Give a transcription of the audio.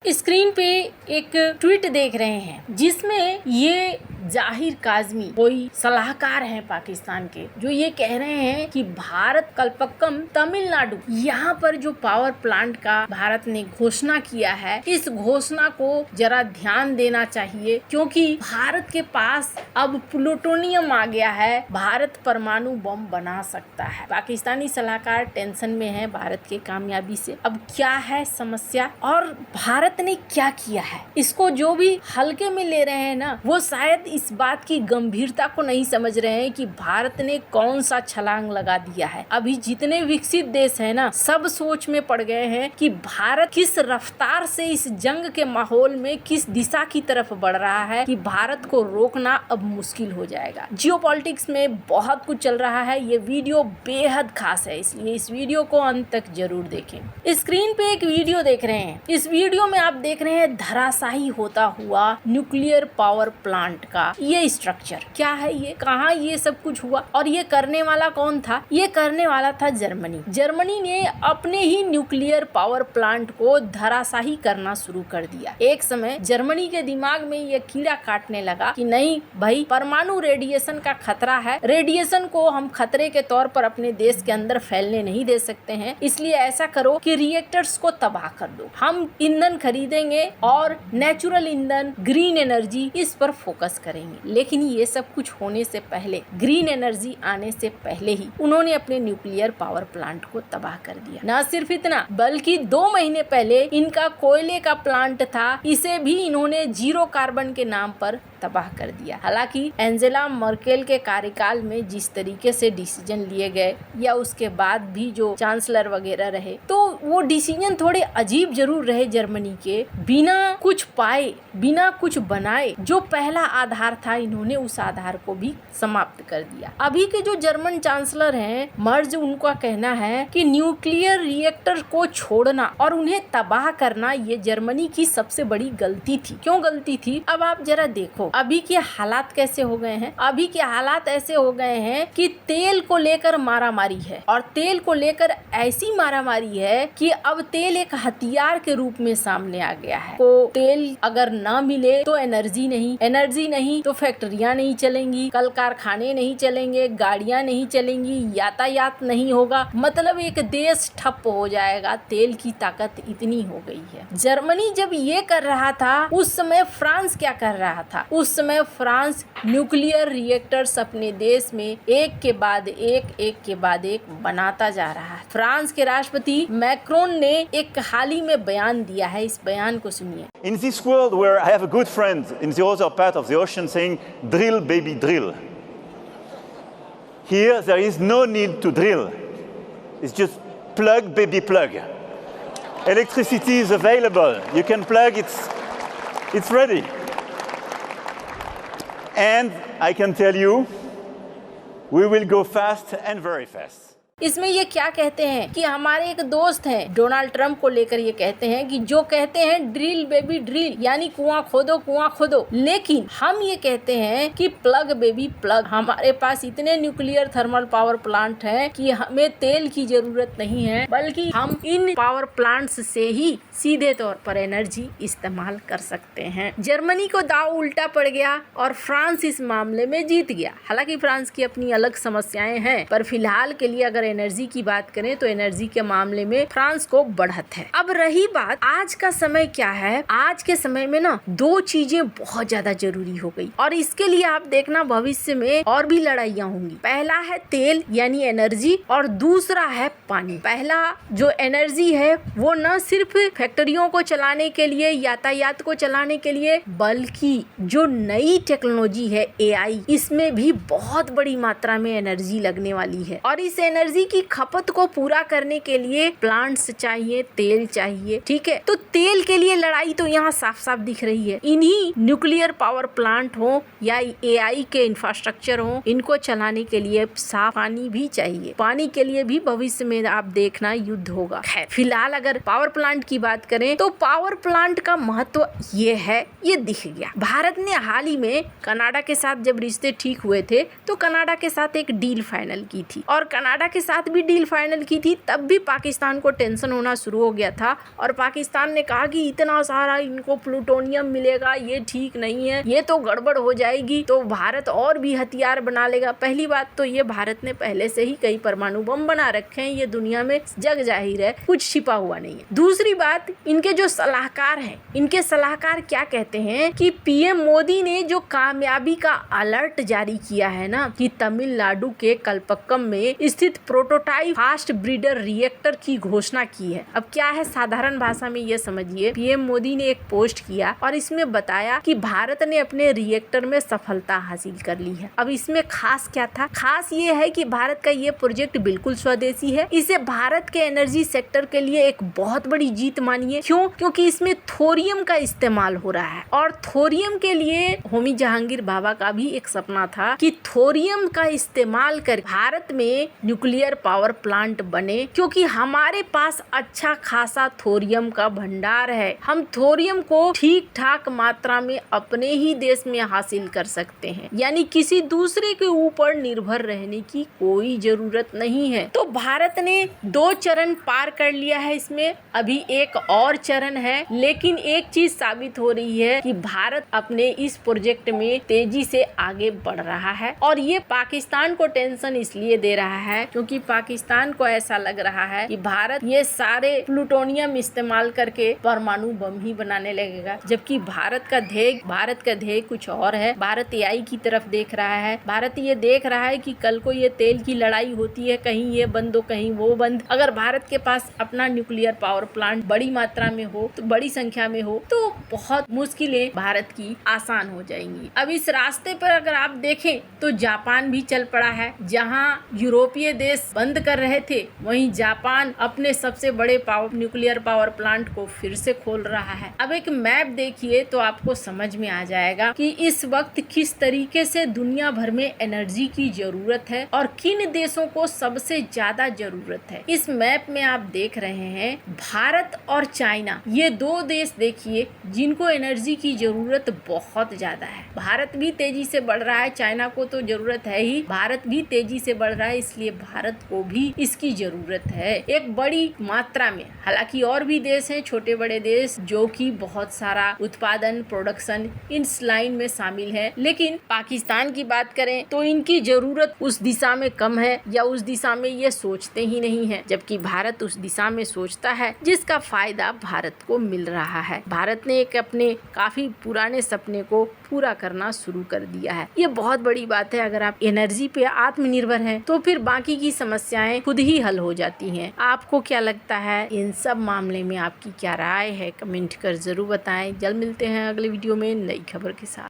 Screen पे एक tweet देख रहे हैं जिसमें ये जाहिर काज़मी कोई सलाहकार हैं पाकिस्तान के, जो ये कह रहे हैं कि भारत कल्पक्कम तमिलनाडु यहाँ पर जो पावर प्लांट का भारत ने घोषणा किया है, इस घोषणा को जरा ध्यान देना चाहिए क्योंकि भारत के पास अब प्लूटोनियम आ गया है, भारत परमाणु बम बना सकता है। पाकिस्तानी सलाहकार टेंशन में है भारत के कामयाबी से। अब क्या है समस्या और भारत ने क्या किया है, इसको जो भी हल्के में ले रहे हैं ना, वो शायद इस बात की गंभीरता को नहीं समझ रहे हैं कि भारत ने कौन सा छलांग लगा दिया है। अभी जितने विकसित देश हैं ना, सब सोच में पड़ गए हैं कि भारत किस रफ्तार से इस जंग के माहौल में किस दिशा की तरफ बढ़ रहा है कि भारत को रोकना अब मुश्किल हो जाएगा। जियोपॉलिटिक्स में बहुत कुछ चल रहा है। ये वीडियो बेहद खास है, इसलिए इस वीडियो को अंत तक जरूर देखें। स्क्रीन पे एक वीडियो देख रहे हैं। इस वीडियो में आप देख रहे हैं धराशायी होता हुआ न्यूक्लियर पावर प्लांट का ये स्ट्रक्चर। क्या है ये, कहाँ ये सब कुछ हुआ और ये करने वाला कौन था? ये करने वाला था जर्मनी। जर्मनी ने अपने ही न्यूक्लियर पावर प्लांट को धराशायी करना शुरू कर दिया। एक समय जर्मनी के दिमाग में ये कीड़ा काटने लगा कि नहीं भाई, परमाणु रेडिएशन का खतरा है, रेडिएशन को हम खतरे के तौर पर अपने देश के अंदर फैलने नहीं दे सकते हैं, इसलिए ऐसा करो कि रिएक्टर्स को तबाह कर दो। हम ईंधन खरीदेंगे और नेचुरल ईंधन, ग्रीन एनर्जी, इस पर फोकस करेंगे। लेकिन ये सब कुछ होने से पहले, ग्रीन एनर्जी आने से पहले ही उन्होंने अपने न्यूक्लियर पावर प्लांट को तबाह कर दिया। न सिर्फ इतना, बल्कि 2 महीने पहले इनका कोयले का प्लांट था, इसे भी इन्होंने जीरो कार्बन के नाम पर तबाह कर दिया। हालांकि एंजेला मर्केल के कार्यकाल में जिस तरीके से डिसीजन लिए गए या उसके बाद भी जो चांसलर वगैरह रहे, तो वो डिसीजन थोड़े अजीब जरूर रहे जर्मनी के। बिना कुछ पाए, बिना कुछ बनाए, जो पहला आधार था, इन्होंने उस आधार को भी समाप्त कर दिया। अभी के जो जर्मन चांसलर हैं मर्ज, उनका कहना है कि न्यूक्लियर रिएक्टर को छोड़ना और उन्हें तबाह करना ये जर्मनी की सबसे बड़ी गलती थी। क्यों गलती थी? अब आप जरा देखो अभी के हालात कैसे हो गए हैं। अभी के हालात ऐसे हो गए हैं कि तेल को लेकर मारामारी है और तेल को लेकर ऐसी मारामारी है कि अब तेल एक हथियार के रूप में सामने आ गया है। तो तेल अगर ना मिले तो एनर्जी नहीं, एनर्जी नहीं तो फैक्ट्रियां नहीं चलेंगी, कल कारखाने नहीं चलेंगे, गाड़ियां नहीं चलेंगी, यातायात नहीं होगा, मतलब एक देश ठप हो जाएगा। तेल की ताकत इतनी हो गई है। जर्मनी जब ये कर रहा था, उस समय फ्रांस क्या कर रहा था? उस समय फ्रांस न्यूक्लियर रिएक्टर्स अपने देश में एक के बाद एक बनाता जा रहा है। फ्रांस के राष्ट्रपति मैक्रोन ने एक हाल ही में बयान दिया है, इस बयान को सुनिए। In this world where I have a good friend in the other part of the ocean saying, drill baby drill. Here there is no need to drill. It's just plug baby plug. Electricity is available. You can plug, it's ready. And I can tell you, we will go fast and very fast. इसमें ये क्या कहते हैं कि हमारे एक दोस्त हैं डोनाल्ड ट्रंप को लेकर ये कहते हैं कि जो कहते हैं ड्रिल बेबी ड्रिल, यानी कुआं खोदो, लेकिन हम ये कहते हैं कि प्लग बेबी प्लग। हमारे पास इतने न्यूक्लियर थर्मल पावर प्लांट हैं कि हमें तेल की जरूरत नहीं है, बल्कि हम इन पावर प्लांट्स से ही सीधे तौर पर एनर्जी इस्तेमाल कर सकते हैं। जर्मनी को दाव उल्टा पड़ गया और फ्रांस इस मामले में जीत गया। हालांकि फ्रांस की अपनी अलग समस्याएं हैं, पर फिलहाल के लिए अगर एनर्जी की बात करें तो एनर्जी के मामले में फ्रांस को बढ़त है। अब रही बात आज का समय क्या है, आज के समय में ना 2 चीजें बहुत ज्यादा जरूरी हो गई और इसके लिए आप देखना भविष्य में और भी लड़ाइयाँ होंगी। पहला है तेल यानी एनर्जी और दूसरा है पानी। पहला जो एनर्जी है वो न सिर्फ फैक्ट्रियों को चलाने के लिए, यातायात को चलाने के लिए, बल्कि जो नई टेक्नोलॉजी है AI, इसमें भी बहुत बड़ी मात्रा में एनर्जी लगने वाली है और इस एनर्जी की खपत को पूरा करने के लिए प्लांट्स चाहिए, तेल चाहिए। ठीक है, तो तेल के लिए लड़ाई तो यहाँ साफ साफ दिख रही है। इन्हीं न्यूक्लियर पावर प्लांट हो या AI के इंफ्रास्ट्रक्चर हो, इनको चलाने के लिए साफ पानी भी चाहिए। पानी के लिए भी भविष्य में आप देखना युद्ध होगा। खैर, फिलहाल अगर पावर प्लांट की बात करें तो पावर प्लांट का महत्व ये है, ये दिख गया। भारत ने हाल ही में कनाडा के साथ जब रिश्ते ठीक हुए थे तो कनाडा के साथ एक डील फाइनल की थी और कनाडा के साथ भी डील फाइनल की थी तब भी पाकिस्तान को टेंशन होना शुरू हो गया था और पाकिस्तान ने कहा कि इतना सारा इनको प्लूटोनियम मिलेगा, ये ठीक नहीं है, ये तो गड़बड़ हो जाएगी, तो भारत और भी हथियार बना लेगा। पहली बात तो ये भारत ने पहले से ही कई परमाणु बम बना रखे हैं, ये दुनिया में जग जाहिर है, कुछ छिपा हुआ नहीं है। दूसरी बात, इनके जो सलाहकार हैं, इनके सलाहकार क्या कहते हैं कि पीएम मोदी ने जो कामयाबी का अलर्ट जारी किया है ना कि तमिलनाडु के कल्पक्कम में स्थित प्रोटोटाइप फास्ट ब्रीडर रिएक्टर की घोषणा की है। अब क्या है, साधारण भाषा में ये समझिए, पीएम मोदी ने एक पोस्ट किया और इसमें बताया कि भारत ने अपने रिएक्टर में सफलता हासिल कर ली है। अब इसमें खास क्या था? खास ये है कि भारत का ये प्रोजेक्ट बिल्कुल स्वदेशी है। इसे भारत के एनर्जी सेक्टर के लिए एक बहुत बड़ी जीत मानिए। क्यों? क्योंकि इसमें थोरियम का इस्तेमाल हो रहा है और थोरियम के लिए होमी जहांगीर बाबा का भी एक सपना था कि थोरियम का इस्तेमाल कर भारत में न्यूक्लियर पावर प्लांट बने, क्योंकि हमारे पास अच्छा खासा थोरियम का भंडार है। हम थोरियम को ठीक ठाक मात्रा में अपने ही देश में हासिल कर सकते हैं, यानी किसी दूसरे के ऊपर निर्भर रहने की कोई जरूरत नहीं है। तो भारत ने 2 चरण पार कर लिया है, इसमें अभी एक और चरण है। लेकिन एक चीज साबित हो रही है कि भारत अपने इस प्रोजेक्ट में तेजी से आगे बढ़ रहा है और ये पाकिस्तान को टेंशन इसलिए दे रहा है क्योंकि पाकिस्तान को ऐसा लग रहा है कि भारत ये सारे प्लूटोनियम इस्तेमाल करके परमाणु बम ही बनाने लगेगा, जबकि भारत का ध्येय कुछ और है। भारत एआई की तरफ देख रहा है। भारत ये देख रहा है कि कल को ये तेल की लड़ाई होती है, कहीं ये बंद हो कहीं वो बंद। अगर भारत के पास अपना न्यूक्लियर पावर प्लांट बड़ी मात्रा में हो, तो बड़ी संख्या में हो, तो बहुत मुश्किलें भारत की आसान हो जाएंगी। अब इस रास्ते पर अगर आप देखें तो जापान भी चल पड़ा है। जहां यूरोपीय देश बंद कर रहे थे, वहीं जापान अपने सबसे बड़े न्यूक्लियर पावर प्लांट को फिर से खोल रहा है। अब एक मैप देखिए तो आपको समझ में आ जाएगा कि इस वक्त किस तरीके से दुनिया भर में एनर्जी की जरूरत है और किन देशों को सबसे ज्यादा जरूरत है। इस मैप में आप देख रहे हैं भारत और चाइना, ये 2 देश देखिए जिनको एनर्जी की जरूरत बहुत ज्यादा है। भारत भी तेजी से बढ़ रहा है, चाइना को तो जरूरत है ही, भारत भी तेजी से बढ़ रहा है, इसलिए भारत को भी इसकी जरूरत है एक बड़ी मात्रा में। हालांकि और भी देश हैं, छोटे बड़े देश, जो कि बहुत सारा उत्पादन प्रोडक्शन इस लाइन में शामिल है। लेकिन पाकिस्तान की बात करें तो इनकी जरूरत उस दिशा में कम है या उस दिशा में ये सोचते ही नहीं है, जबकि भारत उस दिशा में सोचता है जिसका फायदा भारत को मिल रहा है। भारत ने एक अपने काफी पुराने सपने को पूरा करना शुरू कर दिया है। ये बहुत बड़ी बात है। अगर आप एनर्जी पे आत्मनिर्भर हैं तो फिर बाकी की समस्याएं खुद ही हल हो जाती हैं। आपको क्या लगता है इन सब मामले में? आपकी क्या राय है? कमेंट कर जरूर बताएं। जल्द मिलते हैं अगले वीडियो में नई खबर के साथ।